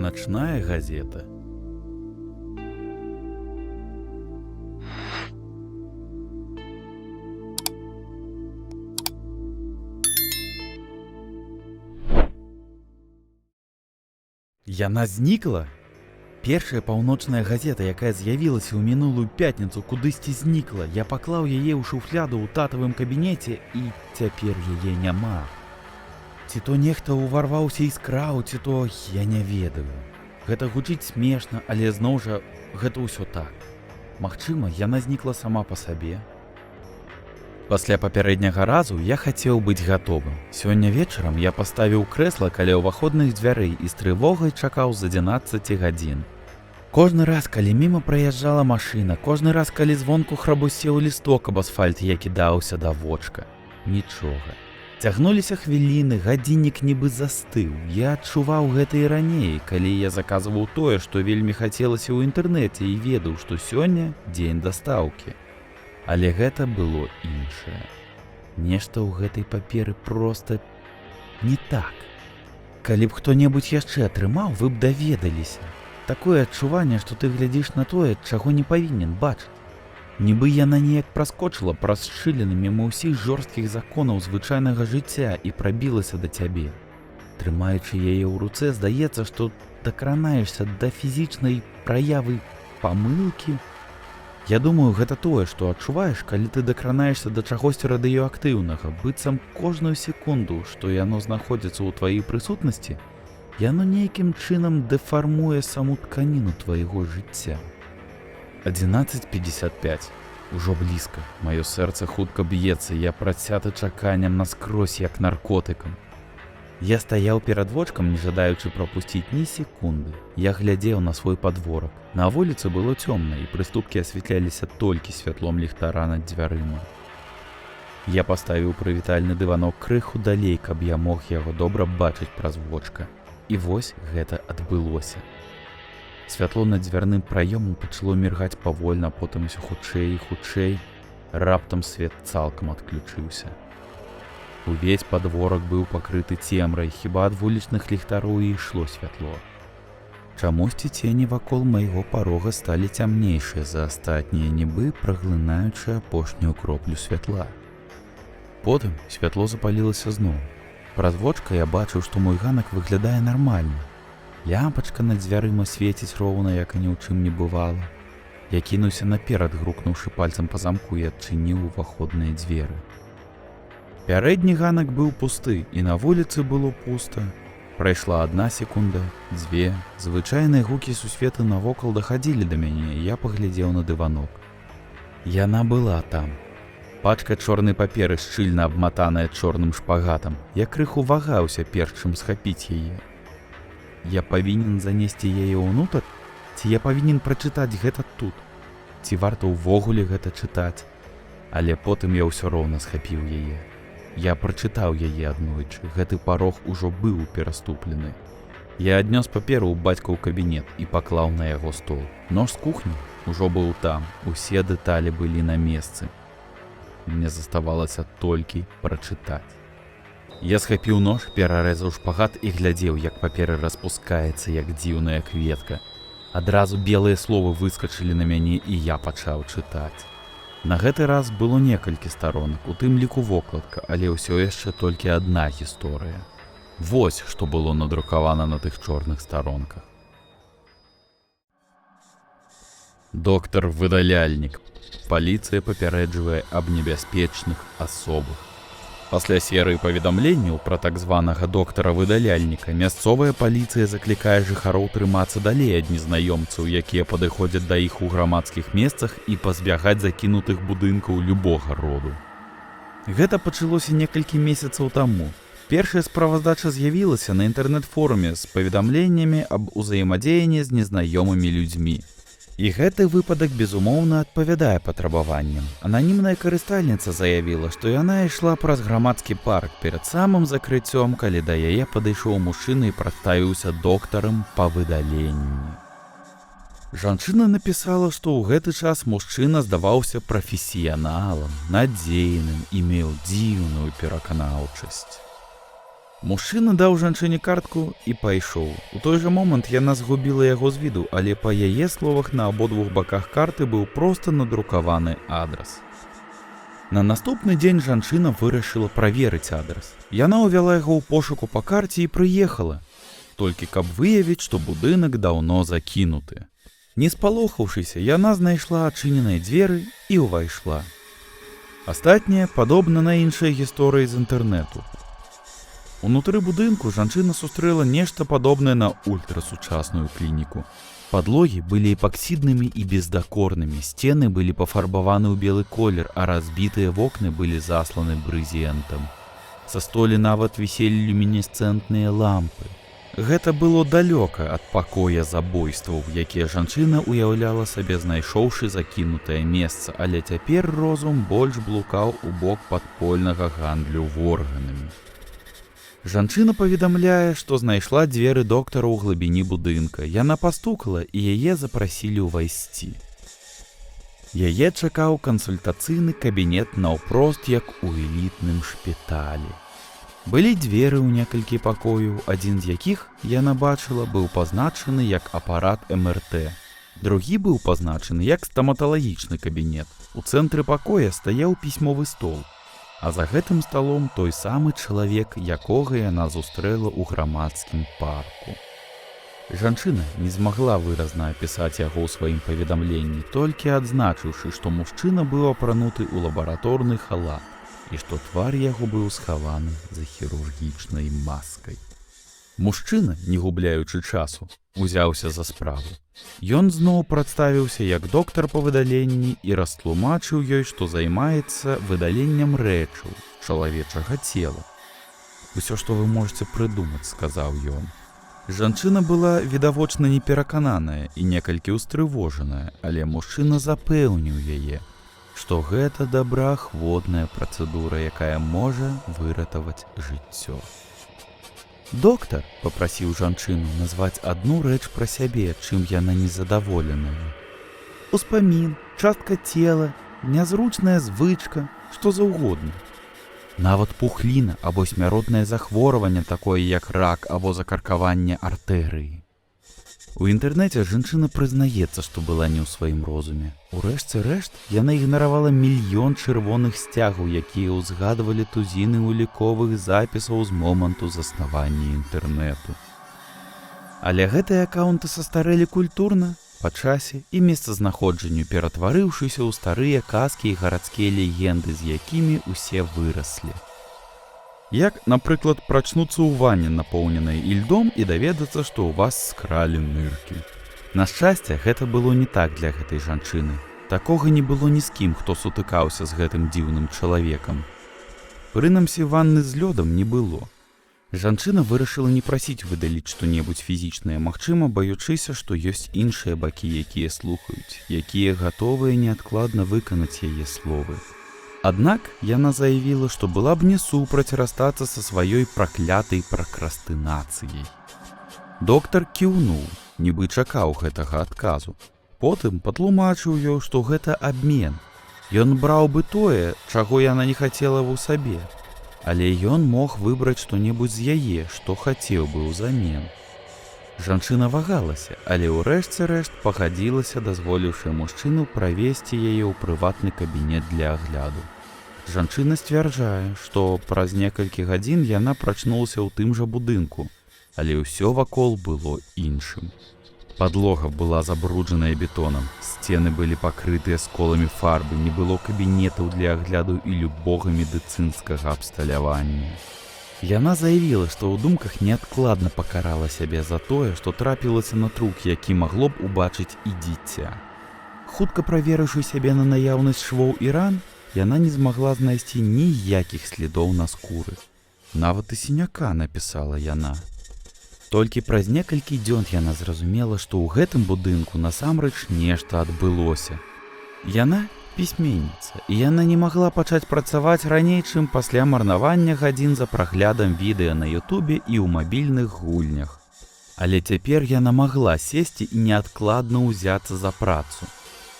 Ночная газета. Яна знікла? Першая паўночная газета, якая з'явілася ў мінулую пятніцу, кудысьці знікла. Я паклаў яе ў шуфляду ў татавым кабінеце, і цяпер яе няма. Ці то нехта ўварваўся і скраў, ці то я не ведаю. Гэта гучыць смешна, але зноў жа гэта ўсё так. Магчыма, яна знікла сама па сабе. Пасля папярэдняга разу я хацеў быць гатовым. Сёння вечарам я паставіў крэсла каля ўваходных дзвярэй і з трывогай чакаў з 11 гадзін. Кожны раз, калі міма праязджала машына, кожны раз, калі звонку храбусеў лісток аб асфальт, я кідаўся да вочка. Нічога. Цягнуліся хвіліны, гадзіннік нібы застыў. Я адчуваў гэта і раней, калі я заказваў тое, што вельмі хацелася ў інтэрнэце і ведаў, што сёння дзень дастаўкі. Але гэта было іншае. Нешта ў гэтай паперы проста не так. Калі б хто-небудзь яшчэ атрымаў, вы б даведаліся. Такое адчуванне, што ты глядзіш на тое, чаго не павінен бачыць. Нібы яна неяк праскочыла праз шчыліны міма ўсіх жорсткіх законаў звычайнага жыцця і прабілася да цябе. Трымаючы яе ў руцэ, здаецца, што дакранаешся да фізічнай праявы памылкі. Я думаю, гэта тое, што адчуваеш, калі ты дакранаешся да чагосьці радыёактыўнага, быццам кожную секунду, што яно знаходзіцца ў тваёй прысутнасці, яно нейкім чынам дэфармуе саму тканіну твайго жыцця. 11:55. Ужо блізка. Маё сэрца хутка б'ецца, я працяты чаканнем наскрозь, як наркотыкам. Я стаяў перад вочкам, не жадаючы прапусціць ні секунды. Я глядзеў на свой падворак. На вуліцы было цёмна, і прыступкі асвятляліся толькі святлом ліхтара над дзвярыма. Я паставіў прывітальны дыванок крыху далей, каб я мог яго добра бачыць праз вочка. І вось гэта адбылося. Святло над дзвярным праёмам пачало міргаць павольна, потым усё хутчэй і хутчэй. Раптам свет цалкам адключыўся. Увесь падворак быў пакрыты цемрай, хіба ад вулічных ліхтароў і ішло святло. Чамусьці цені вакол майго парога сталі цямнейшыя за астатнія, нібы праглынаючы апошнюю кроплю святла. Потым святло запалілася зноў. Праз вочка я бачыў, што мой ганак выглядае нармальна. Лямпачка над дзвярыма свеціць роўна, як і ні ў чым не бывала. Я кінуўся наперад, грукнуўшы пальцам па замку, і адчыніў уваходныя дзверы. Пярэдні ганак быў пусты, і на вуліцы было пуста. Прайшла 1 секунда, 2. Звычайныя гукі сусвету навокал дахадзілі да мяне, і я паглядзеў на дыванок. Яна была там. Пачка чорнай паперы, шчыльна абматаная чорным шпагатам. Я крыху вагаўся, перш чым схапіць яе. Я павінен занесці яе ўнутр? Ці я павінен прачытаць гэта тут? Ці варта ўвогуле гэта чытаць? Але потым я ўсё роўна схапіў яе. Я прачытаў яе аднойчы, гэты парог ужо быў пераступлены. Я аднёс паперу ў бацькаў кабінет і паклаў на яго стол. Нож з кухні ужо быў там, усе дэталі былі на месцы. Мне заставалася толькі прачытаць. Я схапіў нож, перарэзаў шпагат і глядзеў, як папера распускаецца, як дзіўная кветка. Адразу белыя словы выскачылі на мяне, і я пачаў чытаць. На гэты раз было некалькі старонак, у тым ліку вокладка, але ўсё яшчэ толькі адна гісторыя. Вось, што было надрукавана на тых чорных старонках. Доктар-выдаляльнік. Паліцыя папярэджвае аб небяспечных асобах. Пасля серыі паведамленняў пра так званага доктара-выдаляльніка мясцовая паліцыя заклікае жыхароў трымацца далей ад незнаёмцаў, якія падыходзяць да іх у грамадскіх месцах, і пазбягаць закінутых будынкаў любога роду. Гэта пачалося некалькі месяцаў таму. Першая справаздача з'явілася на інтэрнэт-форуме з паведамленнямі аб узаемадзеянні з незнаёмымі людзьмі. І гэты выпадак, безумоўна, адпавядае патрабаванням. Ананімная карыстальніца заявіла, што яна ішла праз грамадскі парк перад самым закрыццём, калі да яе падышоў мужчына і прадставіўся доктарам па выдаленні. Жанчына напісала, што ў гэты час мужчына здаваўся прафесіяналам, надзейным і меў дзіўную пераканаўчасць. Мужчына даў жанчыне картку і пайшоў. У той жа момант яна згубіла яго з віду, але па яе словах на абодвух баках карты быў проста надрукаваны адрас. На наступны дзень жанчына вырашыла праверыць адрас. Яна ўвяла яго ў пошуку па карце і прыехала, толькі каб выявіць, што будынак даўно закінуты. Не спалохаўшыся, яна знайшла адчыненыя дзверы і ўвайшла. Астатняе падобна на іншыя гісторыі з інтэрнэту. Унутры будынку жанчына сустрэла нешта падобнае на ультрасучасную клініку. Падлогі былі эпаксіднымі і бездакорнымі, сцены былі пафарбаваны ў белы колер, а разбітыя вокны былі засланы брызентам. Са столі нават віселі люмінесцэнтныя лампы. Гэта было далёка ад пакоя забойстваў, якія жанчына ўяўляла сабе, знайшоўшы закінутае месца, але цяпер розум больш блукаў у бок падпольнага гандлю органамі. Жанчына паведамляе, што знайшла дзверы доктара ў глыбіні будынка. Яна пастукала, і яе запрасілі ўвайсці. Яе чакаў кансультацыйны кабінет наўпрост, як у элітным шпіталі. Былі дзверы ў некалькі пакояў, адзін з якіх, яна бачыла, быў пазначаны як апарат МРТ. Другі быў пазначаны як стаматалагічны кабінет. У цэнтры пакоя стаяў пісьмовы стол. А за гэтым сталом той самы чалавек, якога яна зустрэла ў грамадскім парку. Жанчына не змагла выразна апісаць яго ў сваім паведамленні, толькі адзначыўшы, што мужчына быў апрануты ў лабараторны халат і што твар яго быў схаваны за хірургічнай маскай. Мужчына, не губляючы часу, узяўся за справу. Ён зноў прадставіўся як доктар па выдаленні і растлумачыў ёй, што займаецца выдаленнем рэчаў чалавечага цела. «Усё, што вы можаце прыдумаць», — сказаў ён. Жанчына была відавочна неперакананая і некалькі ўстрывожаная, але мужчына запэўніў яе, што гэта добраахвотная працэдура, якая можа выратаваць жыццё. «Доктар», — папрасіў жанчыну назваць адну рэч пра сябе, чым яна незадаволеная. «Успамін, частка цела, нязручная звычка, што заўгодна. Нават пухліна або смяротнае захворванне, такое як рак або закаркаванне артэрыі». У інтэрнэце жанчына прызнаецца, што была не ў сваім розуме. У рэшце рэшт яна ігнаравала мільён чырвоных сцягаў, якія ўзгадвалі тузіны уліковых запісаў з моманту заснавання інтэрнэту. Але гэтыя акаунты састарэлі культурна, па часе і месцазнаходжанню, ператварыўшыся ў старыя казкі і гарадскія легенды, з якімі ўсе выраслі. Як, напрыклад, прачнуцца ў ванне, напоўненай ільдом, і даведацца, што ў вас скралі ныркі. На шчасце, гэта было не так для гэтай жанчыны. Такога не было ні з кім, хто сутыкаўся з гэтым дзіўным чалавекам. Прынамсі, ванны з лёдам не было. Жанчына вырашыла не прасіць выдаліць што-небудзь фізічнае, магчыма, баючыся, што ёсць іншыя бакі, якія слухаюць, якія гатовыя неадкладна выканаць яе словы. Аднак яна заявіла, што была б не супраць расстацца са сваёй праклятай пракрастынацыяй. Доктар кіўнуў, нібы чакаў гэтага адказу. Потым патлумачыў ёй, што гэта абмен. Ён браў бы тое, чаго яна не хацела ў сабе. Але ён мог выбраць што-небудзь з яе, што хацеў бы ўзамен. Жанчына вагалася, але ў рэшце рэшт пагадзілася, дазволіўшы мужчыну правесці яе ў прыватны кабінет для агляду. Жанчына сцвярджае, што праз некалькі гадзін яна прачнулася ў тым жа будынку, але ўсё вакол было іншым. Падлога была забруджаная бетонам, сцены былі пакрытыя сколамі фарбы, не было кабінетаў для агляду і любога медыцынскага абсталявання. Яна заявіла, што ў думках неадкладна пакарала сябе за тое, што трапілася на трук, які магло б убачыць і дзіця. Хутка праверыўшы сябе на наяўнасць швоў і ран, яна не змагла знайсці ніякіх слідоў на скуры. Нават і сіняка, напісала яна. Толькі праз некалькі дзён яна зразумела, што ў гэтым будынку насамрэч нешта адбылося. Яна пісьменніца, і яна не магла пачаць працаваць раней, чым пасля марнавання гадзін за праглядам відэа на Ютубе і ў мабільных гульнях. Але цяпер яна магла сесці і неадкладна ўзяцца за працу.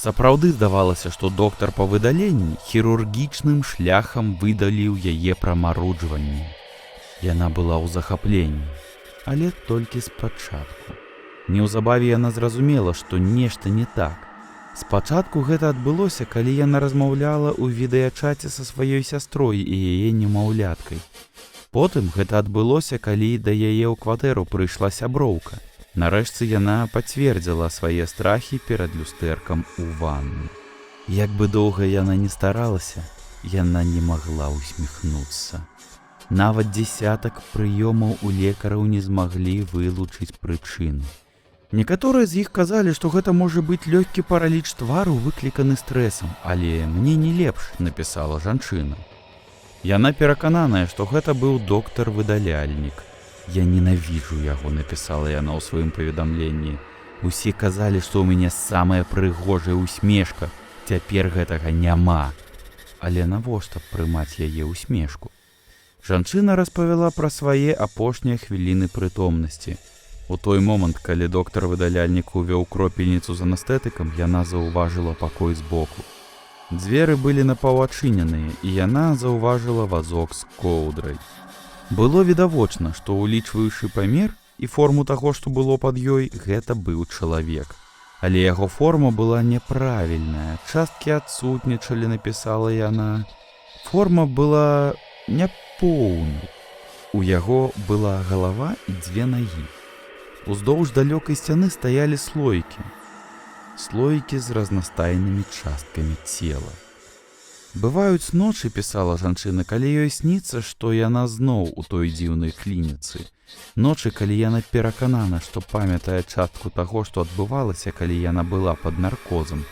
Сапраўды здавалася, што доктар па выдаленні хірургічным шляхам выдаліў яе прамароджванне. Яна была ў захапленні, але толькі спачатку. Неўзабаве яна зразумела, што нешта не так. Спачатку гэта адбылося, калі яна размаўляла ў відэачаце са сваёй сястрой і яе немаўляткай. Потым гэта адбылося, калі да яе ў кватэру прыйшла сяброўка. Нарэшце яна пацвердзіла свае страхі перад люстэркам у ванны. Як бы доўга яна не старалася, яна не магла усміхнуцца. Нават дзесятак прыёмаў у лекараў не змаглі вылучыць прычыну. Некаторыя з іх казалі, што гэта можа быць лёгкі параліч твару, выкліканы стрэсам, але мне не лепш, напісала жанчына. Яна перакананая, што гэта быў доктар-выдаляльнік. Я ненавіджу яго, напісала яна ў сваім паведамленні. Усе казалі, што ў мяне самая прыгожая усмешка. Цяпер гэтага няма. Але навошта прымаць яе усмешку? Жанчына распавяла пра свае апошнія хвіліны прытомнасці. У той момант, калі доктар-выдаляльнік увёў кропельніцу з анестэтыкам, яна заўважыла пакой збоку. Дзверы былі напаўадчыненыя, і яна заўважыла вазок з коўдрай. Было відавочна, што, улічваючы памер і форму таго, што было пад ёй, гэта быў чалавек. Але яго форма была няправільная, часткі адсутнічалі, напісала яна. Форма была няпоўнай. У яго была галава і дзве нагі. Уздоўж далёкай сцяны стаялі слоікі. Слоікі з разнастайнымі часткамі цела. Бываюць ночы, пісала жанчына, калі ёй сніцца, што яна зноў у той дзіўнай клініцы. Ночы, калі яна пераканана, што памятае частку таго, што адбывалася, калі яна была пад наркозам.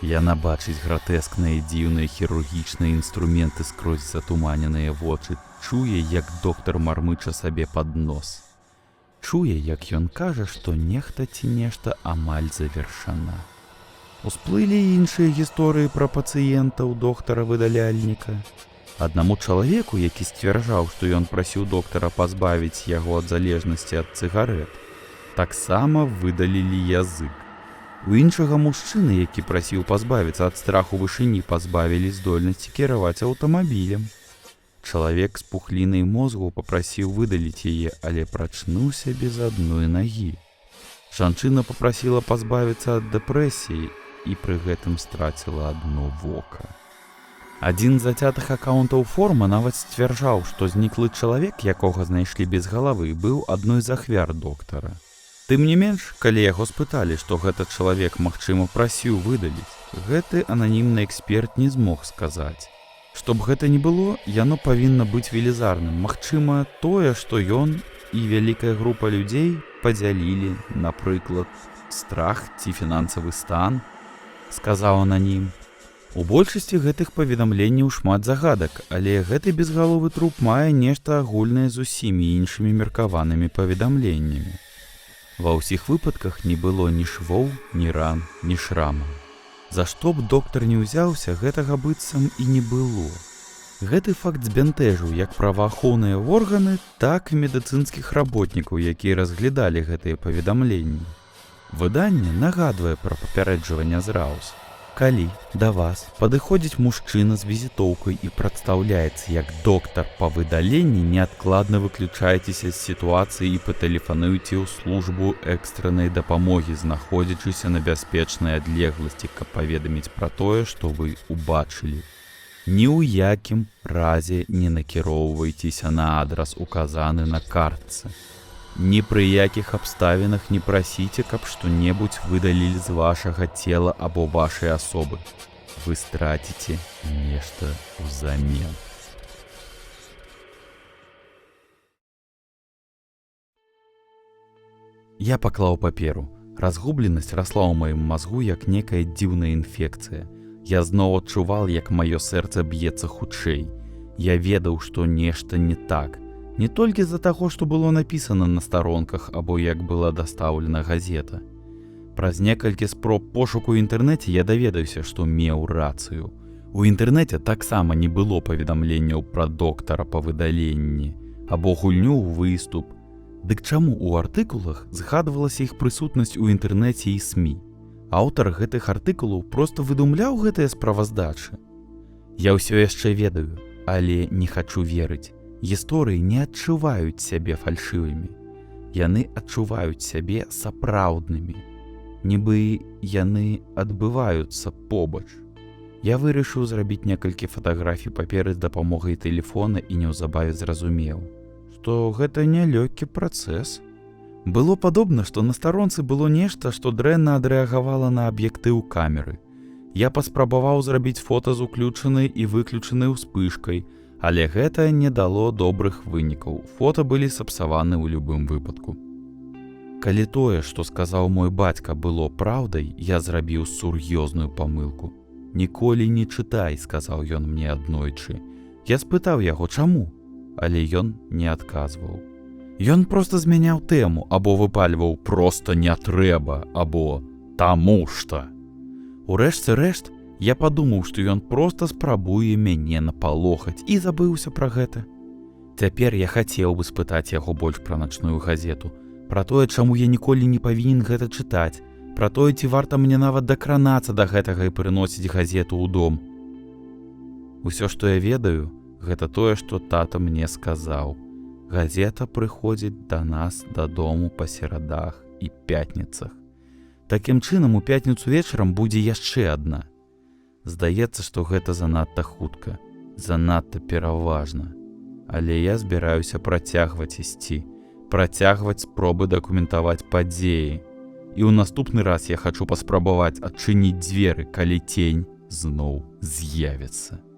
Яна бачыць гратэскныя дзіўныя хірургічныя інструменты скрозь затуманеныя вочы, чуе, як доктар мармыча сабе пад нос. Чуе, як ён кажа, што нехта ці нешта амаль завершана. Усплылі іншыя гісторыі пра пацыентаў доктара-выдаляльніка. Аднаму чалавеку, які сцвярджаў, што ён прасіў доктара пазбавіць яго ад залежнасці ад цыгарэт, таксама выдалілі язык. У іншага мужчыны, які прасіў пазбавіцца ад страху вышыні, пазбавілі здольнасці кіраваць аўтамабілем. Чалавек з пухлінай мозгу папрасіў выдаліць яе, але прачнуўся без адной нагі. Жанчына папрасіла пазбавіцца ад дэпрэсіі і пры гэтым страціла адно вока. Адзін з зацятых акаунтаў форума нават сцвярджаў, што зніклы чалавек, якога знайшлі без галавы, быў адной з ахвяр доктара. Тым не менш, калі яго спыталі, што гэта чалавек, магчыма, прасіў выдаліць, гэты ананімны эксперт не змог сказаць. Што б гэта ні было, яно павінна быць велізарным. Магчыма, тое, што ён і вялікая група людзей падзялілі, напрыклад, страх ці фінансавы стан, сказаў ананім. У большасці гэтых паведамленняў шмат загадак, але гэты безгаловы труп мае нешта агульнае з усімі іншымі меркаванымі паведамленнямі. Ва ўсіх выпадках не было ні швоў, ні ран, ні шрамаў. За што б доктар не ўзяўся, гэтага быццам і не было. Гэты факт збянтэжыў як праваахоўныя органы, так і медыцынскіх работнікаў, якія разглядалі гэтыя паведамленні. Выданне нагадвае пра папярэджванне з Раус. Калі да вас падыходзіць мужчына з візітоўкай і прадстаўляецца як доктар па выдаленні, неадкладна выключайцеся з сітуацыі і патэлефануйце ў службу экстраннай дапамогі, знаходзячыся на бяспечнай адлегласці, каб паведаміць пра тое, што вы убачылі. Ні ў якім разе не накіроўвайцеся на адрас, указаны на картцы. Ні пры якіх абставінах не прасіце, каб што-небудзь выдалілі з вашага цела або вашай асобы. Вы страціце нешта ўзамен. Я паклаў паперу. Разгубленасць расла ў маім мазгу, як некая дзіўная інфекцыя. Я зноў адчуваў, як маё сэрца б'ецца хутчэй. Я ведаў, што нешта не так. Не толькі з-за таго, што было напісана на старонках або як была дастаўлена газета. Праз некалькі спроб пошуку ў інтэрнэце я даведаўся, што меў рацыю. У інтэрнэце таксама не было паведамленняў пра доктара па выдаленні або гульню ў выступ. Дык чаму ў артыкулах згадвалася іх прысутнасць у інтэрнэце і СМІ? Аўтар гэтых артыкулаў проста выдумляў гэтыя справаздачы. Я ўсё яшчэ ведаю, але не хачу верыць. Гісторыі не адчуваюць сябе фальшывымі. Яны адчуваюць сябе сапраўднымі. Нібы яны адбываюцца побач. Я вырашыў зрабіць некалькі фатаграфій паперы з дапамогай тэлефона і неўзабаве зразумеў, што гэта нялёгкі працэс. Было падобна, што на старонцы было нешта, што дрэнна адрэагавала на аб'ектыў камеры. Я паспрабаваў зрабіць фота з уключанай і выключанай успышкай, але гэта не дало добрых вынікаў. Фота былі сапсаваны ў любым выпадку. Калі тое, што сказаў мой бацька, было праўдай, я зрабіў сур'ёзную памылку. «Ніколі не чытай», — сказаў ён мне аднойчы. Я спытаў яго, чаму, але ён не адказваў. Ён проста змяняў тэму, або выпальваў «проста не трэба», або «таму што». Урэшце рэшт, я падумаў, што ён проста спрабуе мяне напалохаць і забыўся пра гэта. Цяпер я хацеў бы спытаць яго больш пра начную газету, пра тое, чаму я ніколі не павінен гэта чытаць, пра тое, ці варта мне нават дакранацца да гэтага і прыносіць газету ў дом. Усё, што я ведаю, гэта тое, што тата мне сказаў. Газета прыходзіць да нас дадому па серадах і пятніцах. Такім чынам, у пятніцу вечарам будзе яшчэ адна. Здаецца, што гэта занадта хутка, занадта пераважна. Але я збіраюся працягваць ісці, працягваць спробы дакументаваць падзеі. І ў наступны раз я хачу паспрабаваць адчыніць дзверы, калі цень зноў з'явіцца.